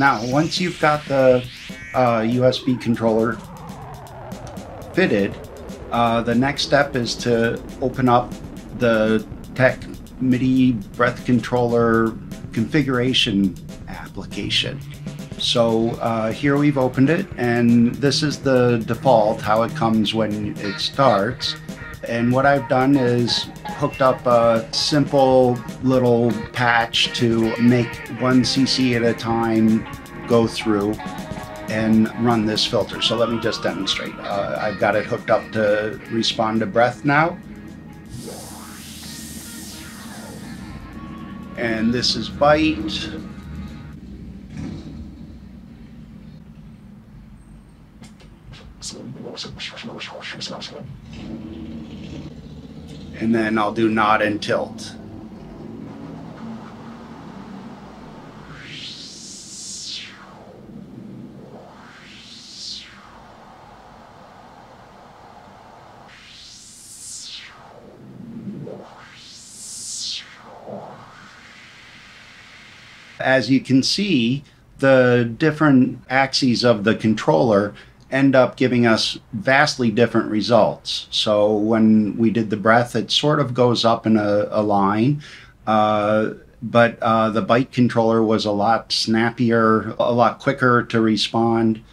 Now, once you've got the USB controller fitted, the next step is to open up the Tech MIDI breath controller configuration application. So here we've opened it, and this is the default, how it comes when it starts. And what I've done is hooked up a simple little patch to make 1 cc at a time go through and run this filter. So let me just demonstrate. I've got it hooked up to respond to breath now. And this is bite. And then I'll do nod and tilt. As you can see, the different axes of the controller end up giving us vastly different results. So when we did the breath, it sort of goes up in a line, but the bite controller was a lot snappier, a lot quicker to respond.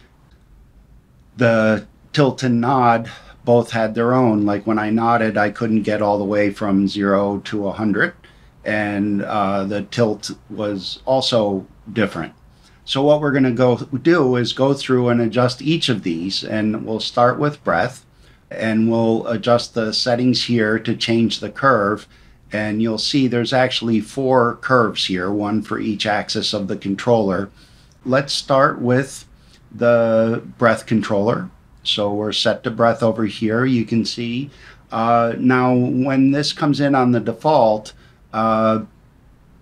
The tilt and nod both had their own. Like when I nodded, I couldn't get all the way from 0 to 100, and the tilt was also different. So what we're going to go do is go through and adjust each of these, and we'll start with breath, and we'll adjust the settings here to change the curve. And you'll see there's actually 4 curves here, one for each axis of the controller. Let's start with the breath controller. So we're set to breath over here. You can see now when this comes in on the default,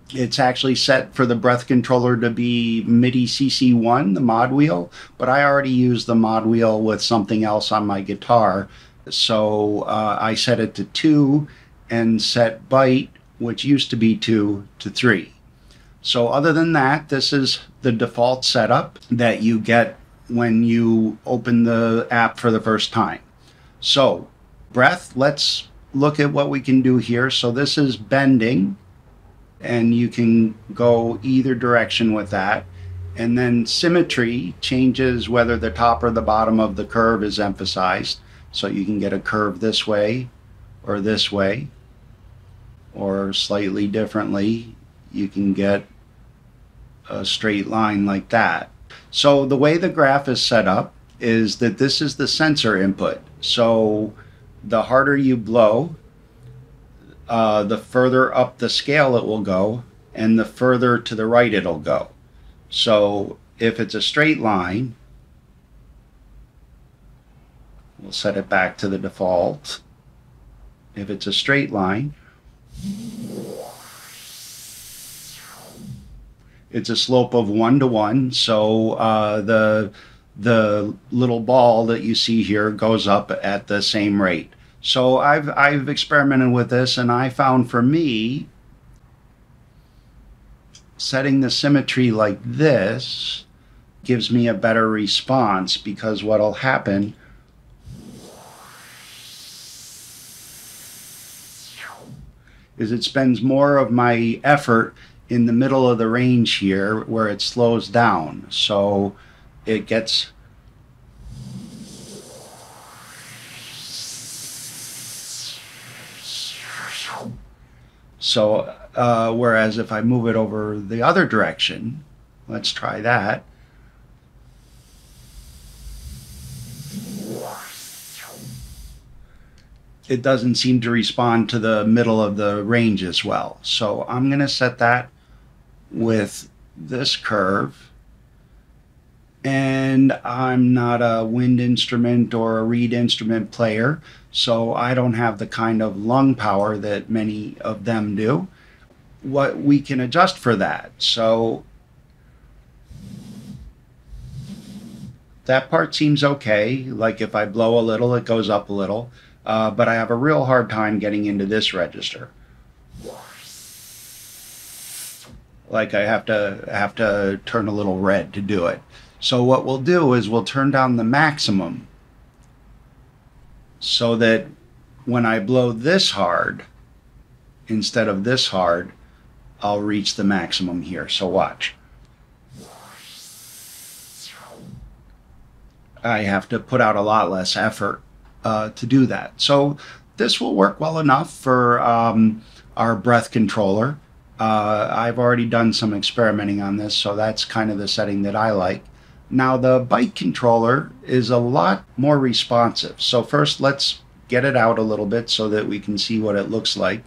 it's actually set for the breath controller to be MIDI CC1, the mod wheel, but I already used the mod wheel with something else on my guitar. So I set it to 2 and set bite, which used to be 2, to 3. So other than that, this is the default setup that you get when you open the app for the first time. So breath, let's look at what we can do here. So this is bending, and you can go either direction with that. And then symmetry changes whether the top or the bottom of the curve is emphasized. So you can get a curve this way, or slightly differently. You can get a straight line like that. So the way the graph is set up is that this is the sensor input. So the harder you blow, the further up the scale it will go, and the further to the right it'll go. So if it's a straight line, we'll set it back to the default. If it's a straight line, it's a slope of 1 to 1. So the little ball that you see here goes up at the same rate. So I've experimented with this, and I found for me, setting the symmetry like this gives me a better response, because what'll happen is it spends more of my effort in the middle of the range here where it slows down. So it gets whereas if I move it over the other direction, let's try that. It doesn't seem to respond to the middle of the range as well. So I'm going to set that with this curve. And I'm not a wind instrument or a reed instrument player, so I don't have the kind of lung power that many of them do. What we can adjust for that. So that part seems okay. Like if I blow a little, it goes up a little. But I have a real hard time getting into this register. like I have to turn a little red to do it. So what we'll do is we'll turn down the maximum so that when I blow this hard instead of this hard, I'll reach the maximum here. So watch. I have to put out a lot less effort to do that. So this will work well enough for our breath controller. I've already done some experimenting on this, so that's kind of the setting that I like. Now the bite controller is a lot more responsive. So first let's get it out a little bit so that we can see what it looks like.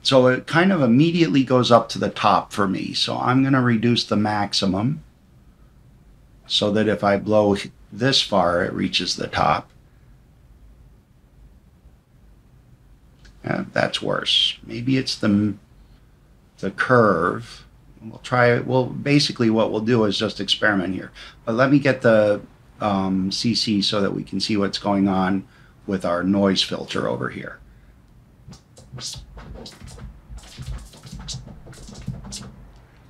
So it kind of immediately goes up to the top for me. So I'm going to reduce the maximum so that if I blow this far, it reaches the top. That's worse. Maybe it's the curve. We'll try it. Well, basically what we'll do is just experiment here. But let me get the CC so that we can see what's going on with our noise filter over here.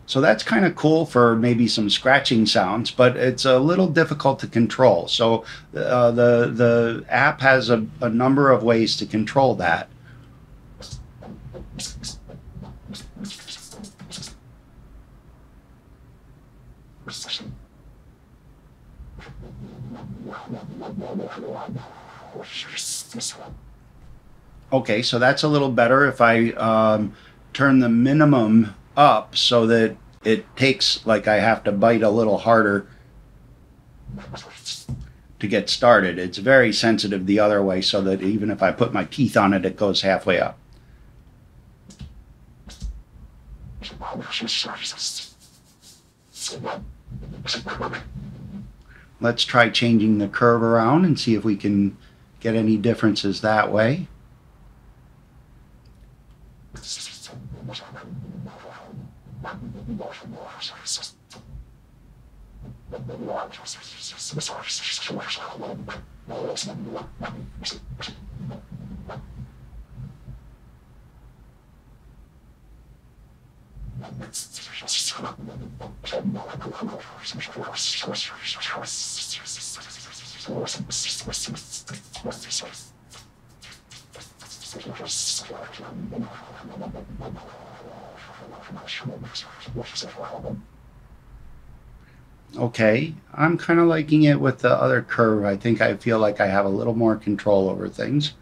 So that's kind of cool for maybe some scratching sounds, but it's a little difficult to control. So the app has a number of ways to control that. Okay, so that's a little better if I turn the minimum up so that it takes, like I have to bite a little harder to get started. It's very sensitive the other way, so that even if I put my teeth on it, it goes halfway up. Let's try changing the curve around and see if we can get any differences that way. Okay, I'm kind of liking it with the other curve. I think I feel like I have a little more control over things.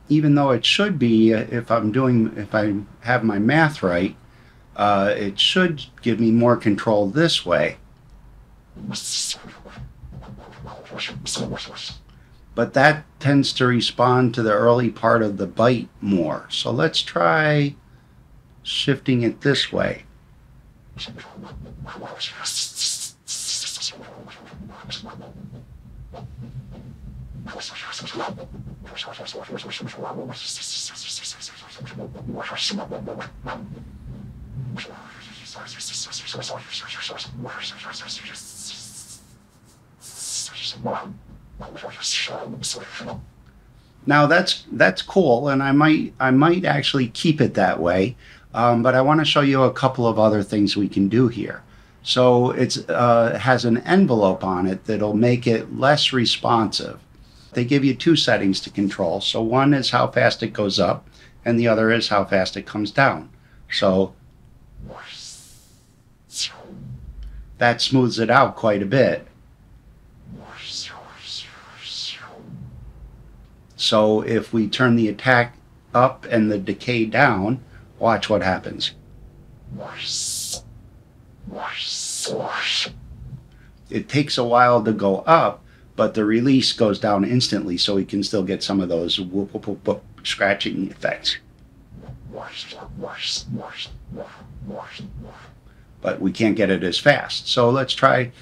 Even though it should be, if I have my math right, it should give me more control this way. But that tends to respond to the early part of the bite more. So let's try shifting it this way. Now that's cool, and I might actually keep it that way, but I want to show you a couple of other things we can do here. So it has an envelope on it that'll make it less responsive. They give you two settings to control. So one is how fast it goes up, and the other is how fast it comes down. So that smooths it out quite a bit. So if we turn the attack up and the decay down, watch what happens. It takes a while to go up, but the release goes down instantly, so we can still get some of those whoop, whoop, whoop, whoop, scratching effects. But we can't get it as fast. So let's try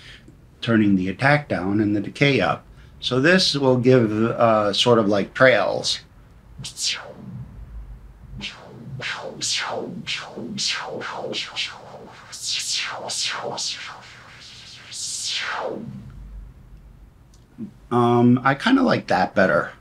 turning the attack down and the decay up. So this will give sort of like trails. I kind of like that better.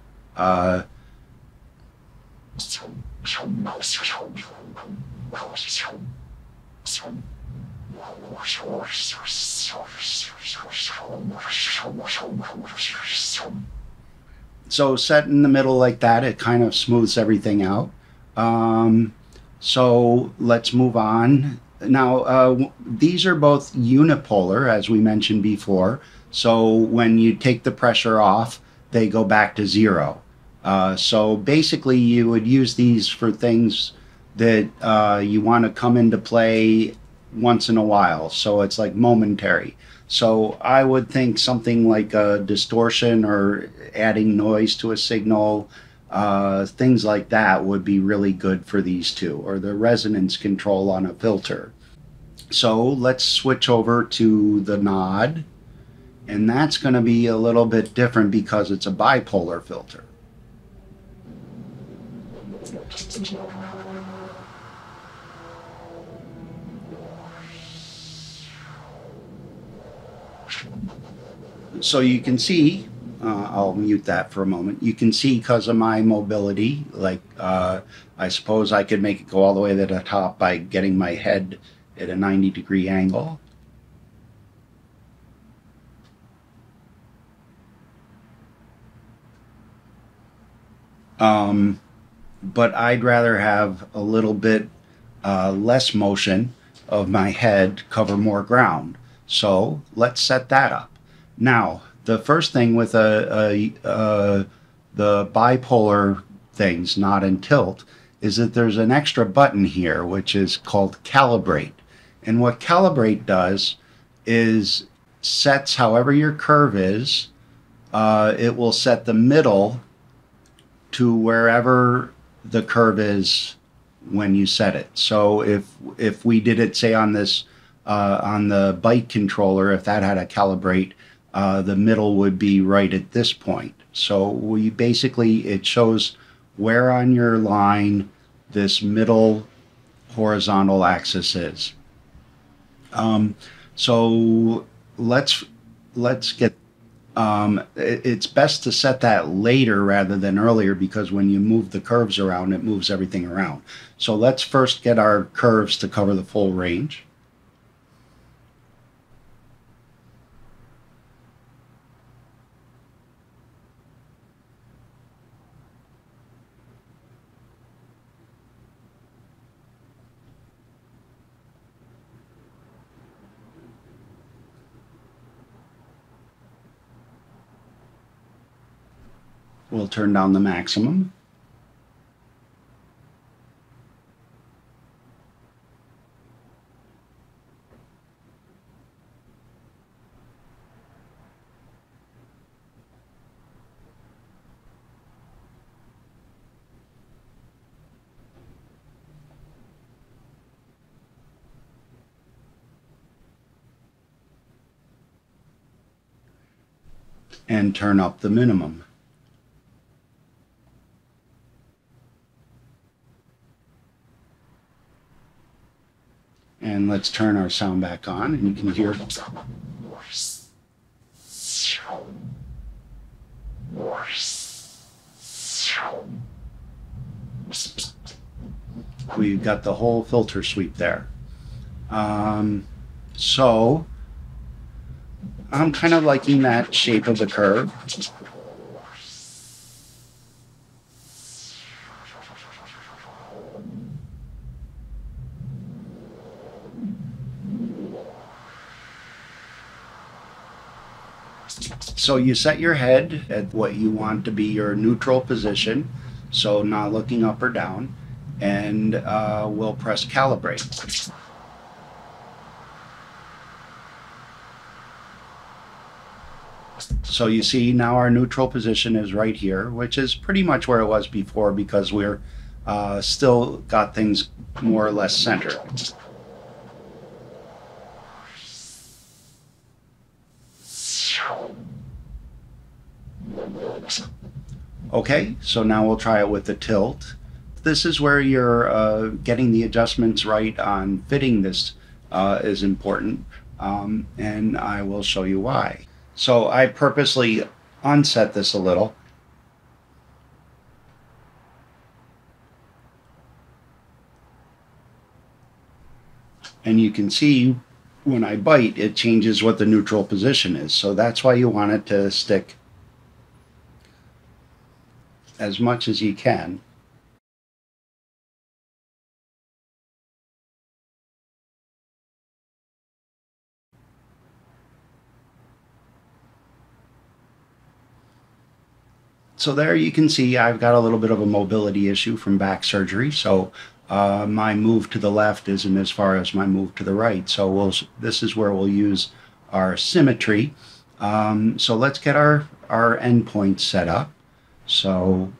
So set in the middle like that, it kind of smooths everything out. So let's move on. Now, these are both unipolar, as we mentioned before. So when you take the pressure off, they go back to zero. So basically, you would use these for things that you want to come into play once in a while. So it's like momentary. So I would think something like a distortion or adding noise to a signal, things like that would be really good for these two, or the resonance control on a filter. So let's switch over to the nod, and that's going to be a little bit different because it's a bipolar filter. So you can see, I'll mute that for a moment. You can see because of my mobility, like I suppose I could make it go all the way to the top by getting my head at a 90-degree angle. But I'd rather have a little bit less motion of my head cover more ground. So let's set that up. Now, the first thing with the bipolar things, nod and tilt, is that there's an extra button here, which is called Calibrate. And what Calibrate does is sets however your curve is, it will set the middle to wherever the curve is when you set it. So if we did it, say on this on the byte controller, if that had a calibrate, the middle would be right at this point. So we basically, it shows where on your line this middle horizontal axis is. So let's get, it's best to set that later rather than earlier, because when you move the curves around, it moves everything around. So let's first get our curves to cover the full range. We'll turn down the maximum. And turn up the minimum. And let's turn our sound back on, and you can hear. We've got the whole filter sweep there. So I'm kind of liking that shape of the curve. So you set your head at what you want to be your neutral position, so not looking up or down, and we'll press calibrate. So you see now our neutral position is right here, which is pretty much where it was before, because we're still got things more or less centered. Okay, so now we'll try it with the tilt. This is where you're getting the adjustments right on fitting this is important, and I will show you why. So I purposely unset this a little. And you can see when I bite, it changes what the neutral position is. So that's why you want it to stick as much as you can. So there you can see I've got a little bit of a mobility issue from back surgery. So my move to the left isn't as far as my move to the right. So this is where we'll use our symmetry. So let's get our endpoints set up. So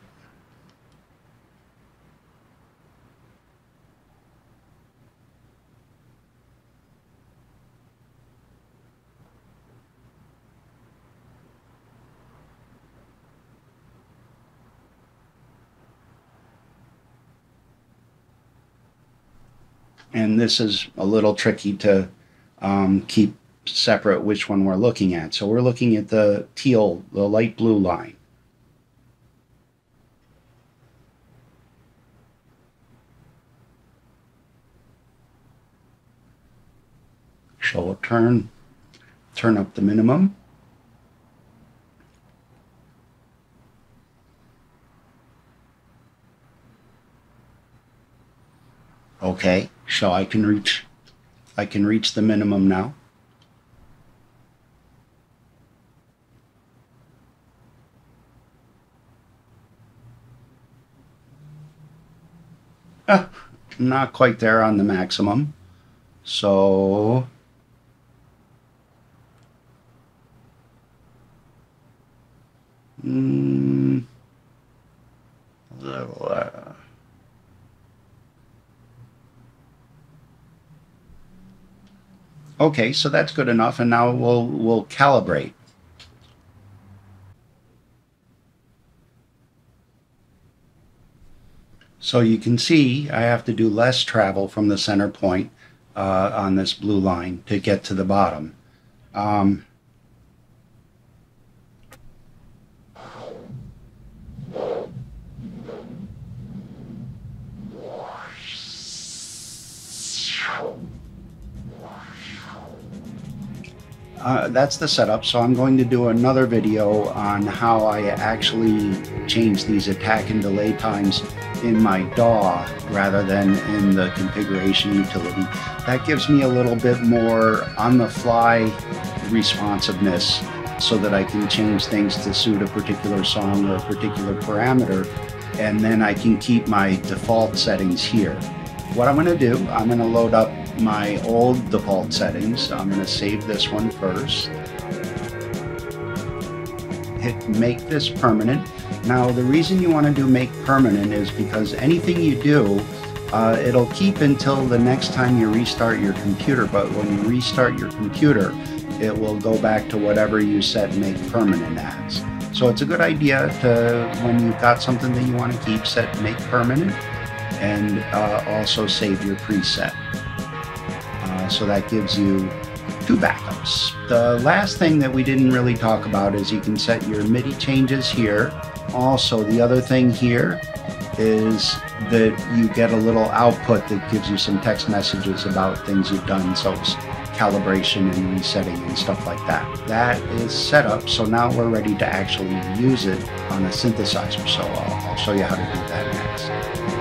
and this is a little tricky to keep separate which one we're looking at. So we're looking at the teal, the light blue line. So we'll turn up the minimum. Okay, so I can reach the minimum now. Not quite there on the maximum. So okay, so that's good enough, and now we'll calibrate. So you can see I have to do less travel from the center point on this blue line to get to the bottom. That's the setup, so I'm going to do another video on how I actually change these attack and delay times in my DAW rather than in the configuration utility. That gives me a little bit more on-the-fly responsiveness so that I can change things to suit a particular song or a particular parameter, and then I can keep my default settings here. What I'm going to do, I'm going to load up my old default settings. I'm going to save this one first. Hit make this permanent. Now the reason you want to do make permanent is because anything you do, it'll keep until the next time you restart your computer, but when you restart your computer, it will go back to whatever you set make permanent as. So it's a good idea to, when you've got something that you want to keep, set make permanent, and also save your preset. So that gives you 2 backups. The last thing that we didn't really talk about is you can set your MIDI changes here. Also, the other thing here is that you get a little output that gives you some text messages about things you've done, so it's calibration and resetting and stuff like that. That is set up, so now we're ready to actually use it on a synthesizer. So I'll show you how to do that next.